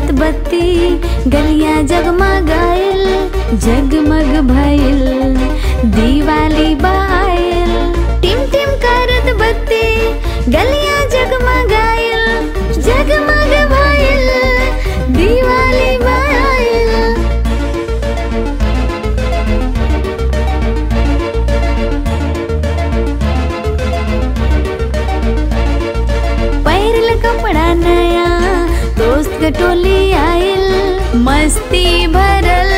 करत बत्ती गलियां जगमगाइल, जगमग भइल दिवाली बाइल। टिम टिम करत बत्ती गलियां जगमगाइल, जगमग भइल दिवाली बाइल। पहिरल कपड़ा नया दोस्त के टोली आइल, मस्ती भरल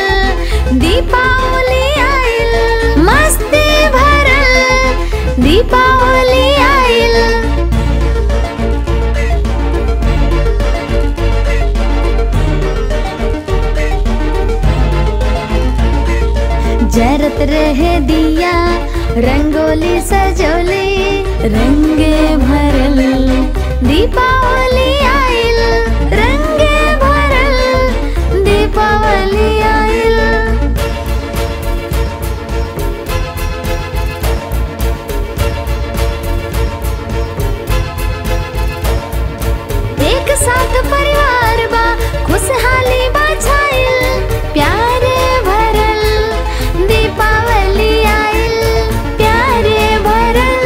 दीपावली आइल, मस्ती भरल दीपावली आइल। जरत रहे दिया रंगोली सजोली, रंगे भरल दीपावली आइल, रंगे भरल दीपावली आइल। एक साथ परिवार बा खुशहाली बा छाइल, प्यारे भरल दीपावली आइल, प्यारे भरल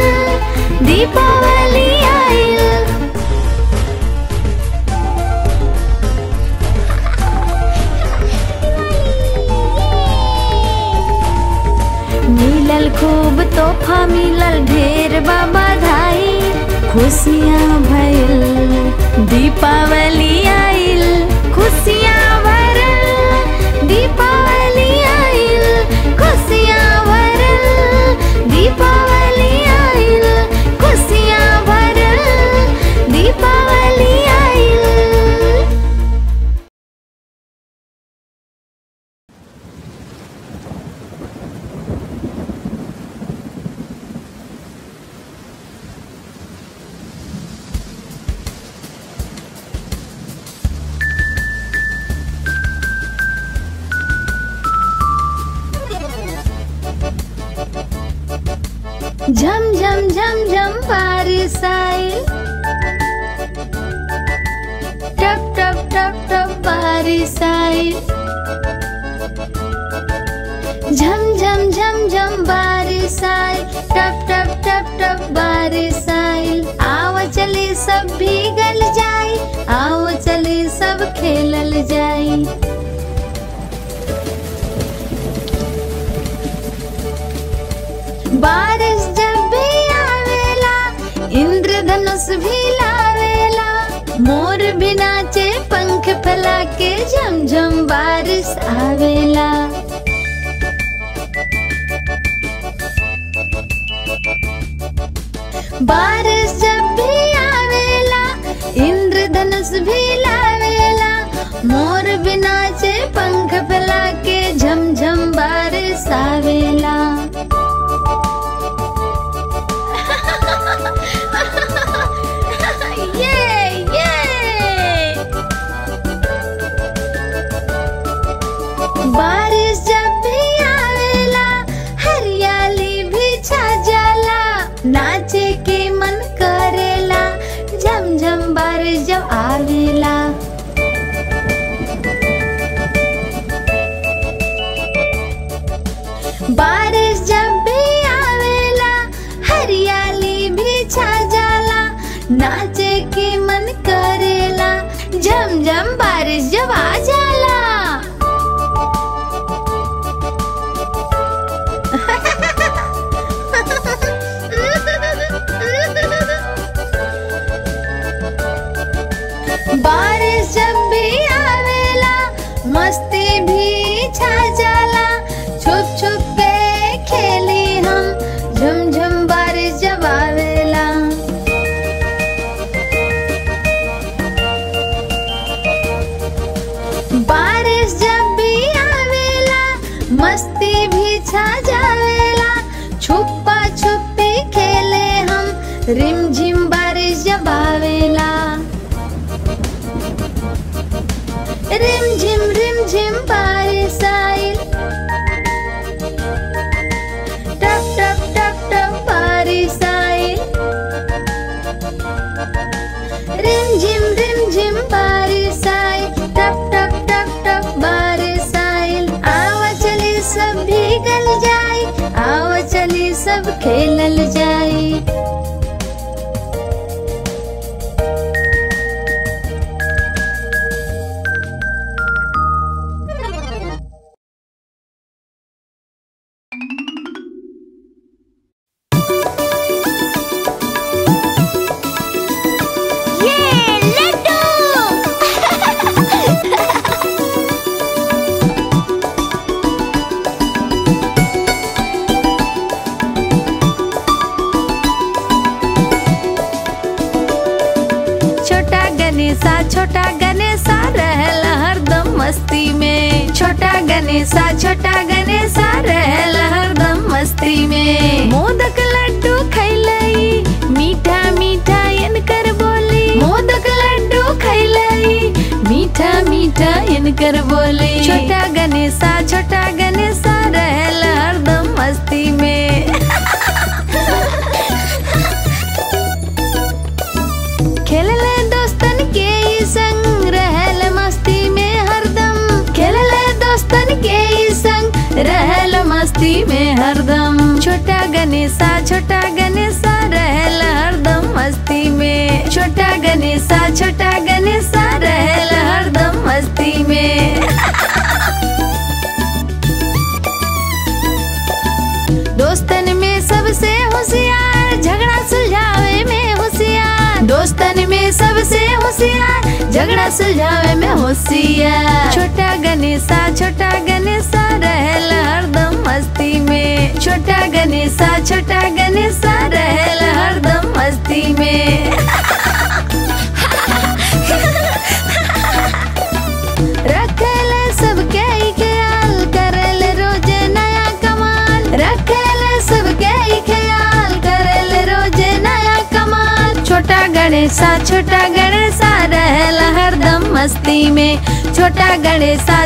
दीपावली आइल। मिलल खूब तोहफा मिलल ढेर बा बधाई, खुशियाँ भइल दीपावली आइल, खुशियाँ भरल दीपावली आइल, खुशियाँ भरल दीपावली आइल, खुशियाँ भरल दीपावली आइल। झम झम झम झम बारिश आइल, टप टप टप टप बारिश आइल, झम झम झम झम बारिश आइल, टप टप टप टप बारिश आइल। आओ चली सब भीगल जाई, आओ चली सब खेलल जाई। बारिश जब भी आवेला इंद्रधनुष भी लावेला, मोर भी नाचे पंख फैला के, झम झम बारिश आवेला। बारिश जब भी आवेला इंद्रधनुष भी लावेला, मोर भी नाचे पंख फैला के, झम झम बारिश आवेला। बारिश जब भी आवेला हरियाली भी छा जाला, नाचे के मन करेला, झम झम बारिश जब आवेला। बारिश जब भी आवेला हरियाली भी छा जाला, नाचे के मन करेला, झम झम बारिश जब आ जाला। बारिश जब भी आवेला मस्ती भी छा जाला, छुप छुप के खेली हम, झम झम बारिश जब आवेला। बारिश जब भी आवेला मस्ती भी छा जावेला, छुपा छुपी खेले हम, रिम झिम बारिश जब आवेला। रिम झिम बारिश आइल, टप टप टप टप बारिश आइल, रिम झिम बारिश आइल, टप गणेशा छोटा गणेशा रहल हरदम मस्ती में। मोदक लड्डू खैलई मीठा मीठा इनकर बोली, मोदक लड्डू खैलई मीठा मीठा इनकर बोली। छोटा गणेशा रहल हरदम मस्ती में। खेलले दोस्तन के संग रहल मस्ती में हरदम, खेलले दोस्तन के संग रहल मस्ती में हरदम। छोटा गणेशा रहल हरदम मस्ती में। छोटा गणेशा रहल हरदम मस्ती में। दोस्तन में सबसे होशियार झगड़ा सुलझावे में होशियार, दोस्तन में सबसे होशियार झगड़ा सुलझावे में होशियार। छोटा गणेशा रहल हरदम मस्ती में। छोटा गणेशा रहल हरदम मस्ती में। रखेले सबके ख्याल करल रोज नया कमाल, रखेले सबके ख्याल करल रोज नया कमाल। छोटा गणेशा रहल हरदम मस्ती में। छोटा गणेशा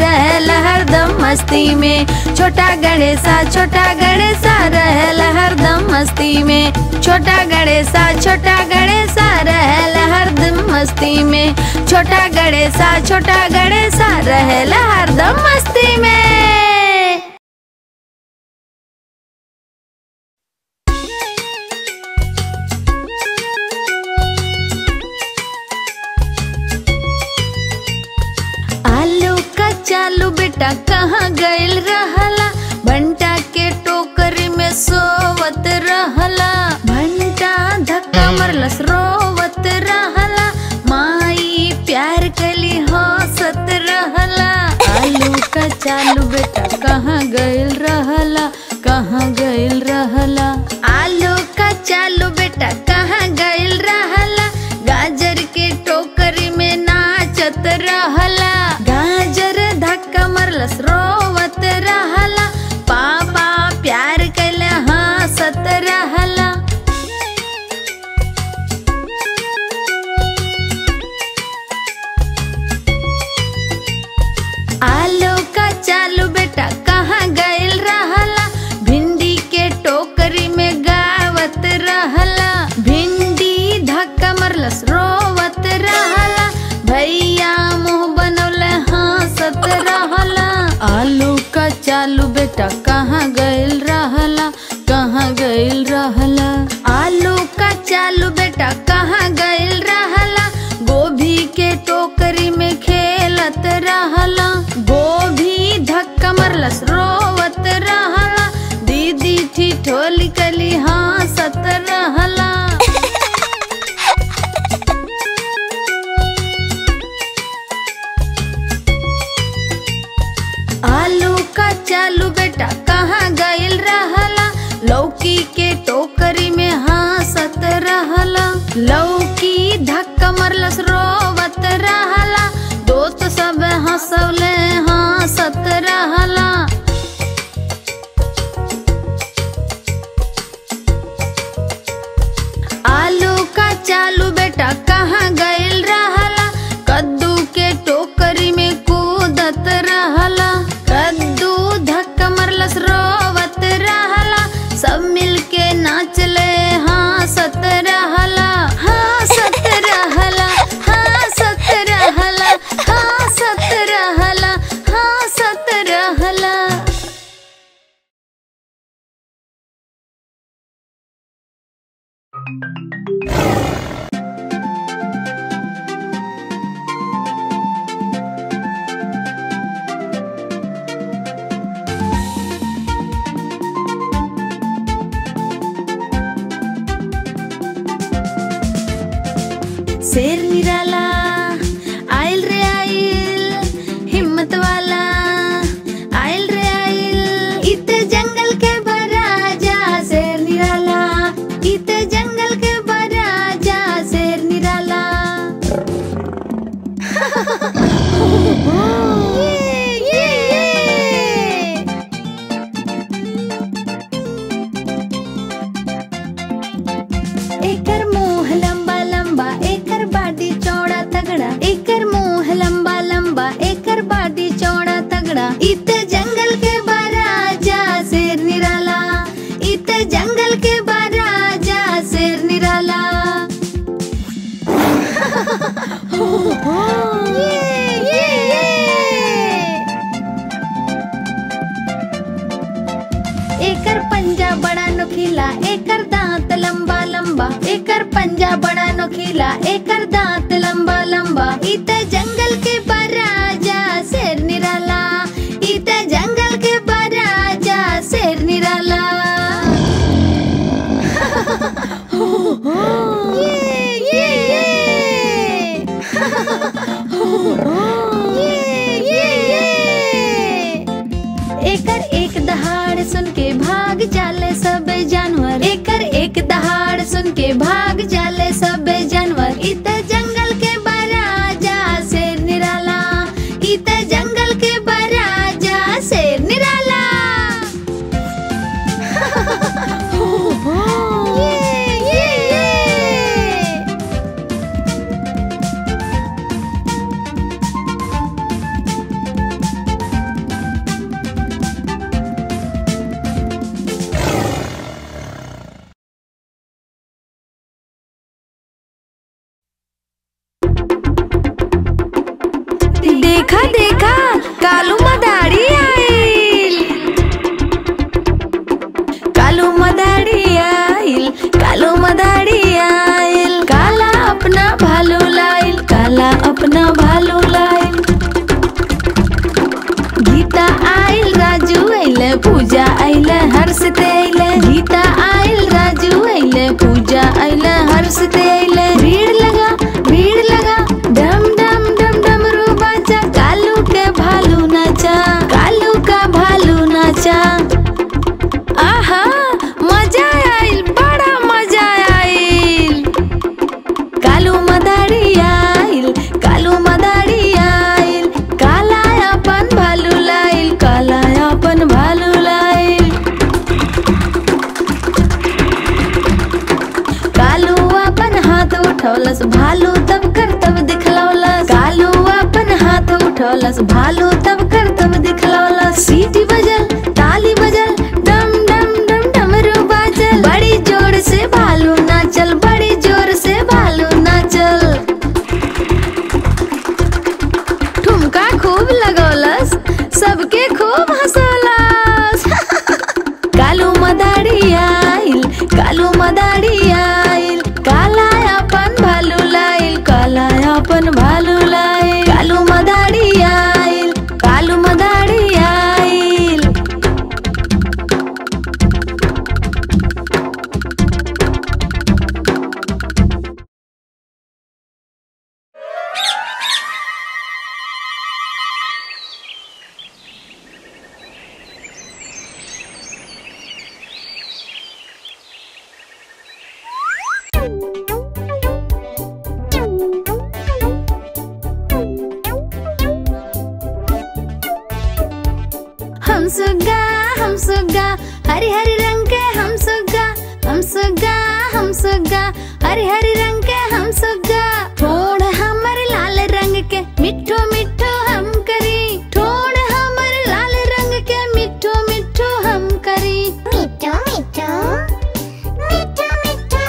रहल हरदम मस्ती में। छोटा गणेशा रहल हरदम मस्ती में। छोटा गणेशा रहल हरदम मस्ती में। छोटा गणेशा रहल हरदम मस्ती में। चालू बेटा कहाँ गइल रहला, भंटा के टोकरी में सोवत रहला। भंटा धक्का मरलस रोवत रहला, माई प्यार कली हंसत रहला। आलू का चालू बेटा कहाँ गइल रहला, कहाँ गइल रहला। आलू का चालू बेटा कहाँ गइल रहला, गाजर के टोकरी में नाचत रहला। गाजर धक्का मरलस रोवत रहला, पापा प्यार कैले हंसत रहला। आलू का चालू बेटा कहाँ गइल रहला, भिंडी के टोकरी में गावत रहला। भिंडी धक्का मरलस रोवत रहला, भैया मुँह बनौले हंसत रहला। आलू का चालू बेटा कहाँ गइल रहला, कहाँ गइल रहला। आलू का चालू बेटा कहाँ गइल रहला, गोभी के टोकरी में खेलत रहला। गोभी धक्का मरलस रोवत रहला, दीदी थी ठोली कली हंसत रहला। आलू का चालू बेटा कहाँ गइल रहला, लौकी के टोकरी में हंसत रहला। लौकी धक्का मरलस रोवत रहला, दोस्त सब हंसौले हंसत रहला। आलू का चालू बेटा कहाँ गइल रहला, कद्दू के टोकरी में कूदत रहला। कद्दू धक्का मरलस रोवत रहला, सब मिलके नाचले हंसत रहला। हंसत रहला, हंसत रहला, हंसत रहला। नोखिला एकर दांत लंबा लंबा। इत जंगल के राजा शेर निराला, इत जंगल के राजा शेर निराला। एकर एक दहाड़ सुन के भाग जाले सब जानवर, एकर एक दहाड़ सुन के भाग जाले सब जानवर। इत जंगल के राजा शेर निराला, इत जंगल के राजा शेर निराला। देखा देखा कालू मदारी आइल, कालू मदारी आइल, कालू मदारी आइल। काला अपना भालू लाइल, काला अपना भालू लाइल। गीता आइल राजू आइले, पूजा आइले, हर्षते आइले। गीता आइल राजू आइले, पूजा आइले, हर्षते आइले। भीड़ लगा डम डम डम डमरू बाजा। कालू के भालू नाचा, कालू का भालू नाचा। आहा मजा आइल, बड़ा मजा आइल। कालू मदारी आइल, कालू मदारी आइल। काला अपन भालू लाइल, काला अपन भालू लाइल। कालू अपन हाथ उठौलस, भालू तब करतब दिखलौलस। कालू अपन हाथ उठौलस, भालू तब करतब दिखलौलस। सीटी बजल, ताली बजल, डम डम डम डमरू बाजल। बड़ी जोर से भालू नाचल, बड़ी जोर से भालू नाचल। ठुमका खूब लगौलस, सबके खूब हंसौलस। कालू मदारी आइल, कालू मदारी आइल। काला अपन भालू लाइल, काला अपन भालू लाइल। कालू मदारी आइल, कालू मदारी आइल। हम सुग्गा हरी हरी रंग के हम सुग्गा, हम सुग्गा हम सुग्गा हरी हरी रंग के हम सुग्गा। ठोड़ हमर लाल रंग के मिठो मिठो हम करी, ठोड़ हमर लाल रंग के मिठो मिठो हम करी। मिठो मिठो मिठो मिठो।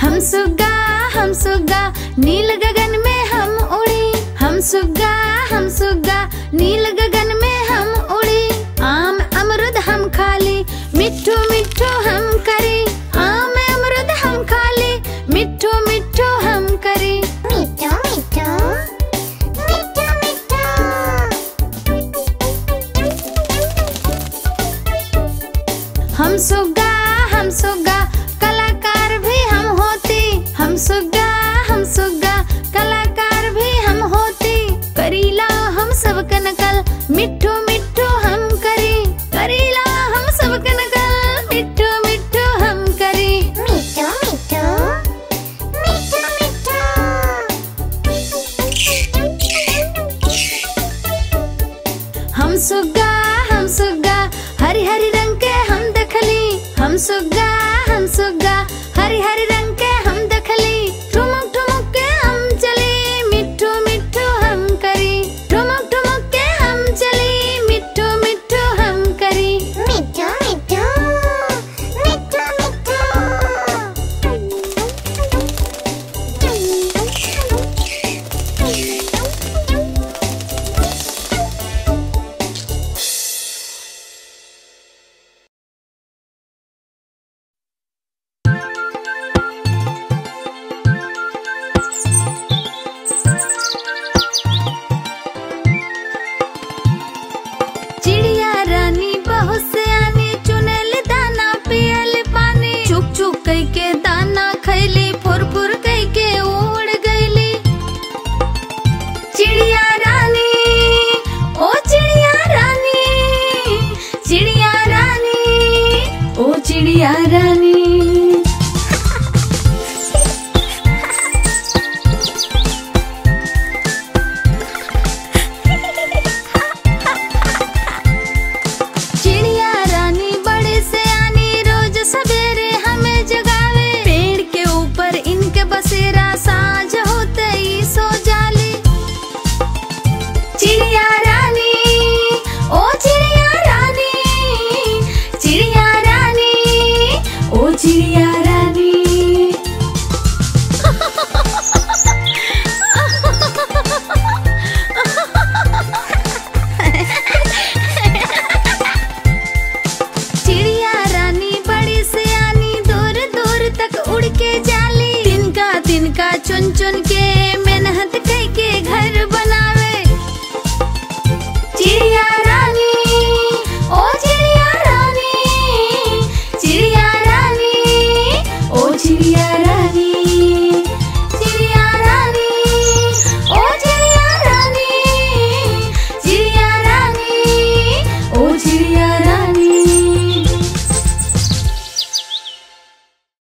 हम सुग्गा नील गगन में हम उड़ी। हम सुग्गा नील गगन में हम उड़ी। आम अमरुद हम खाली, मिठो मिठो हम करी।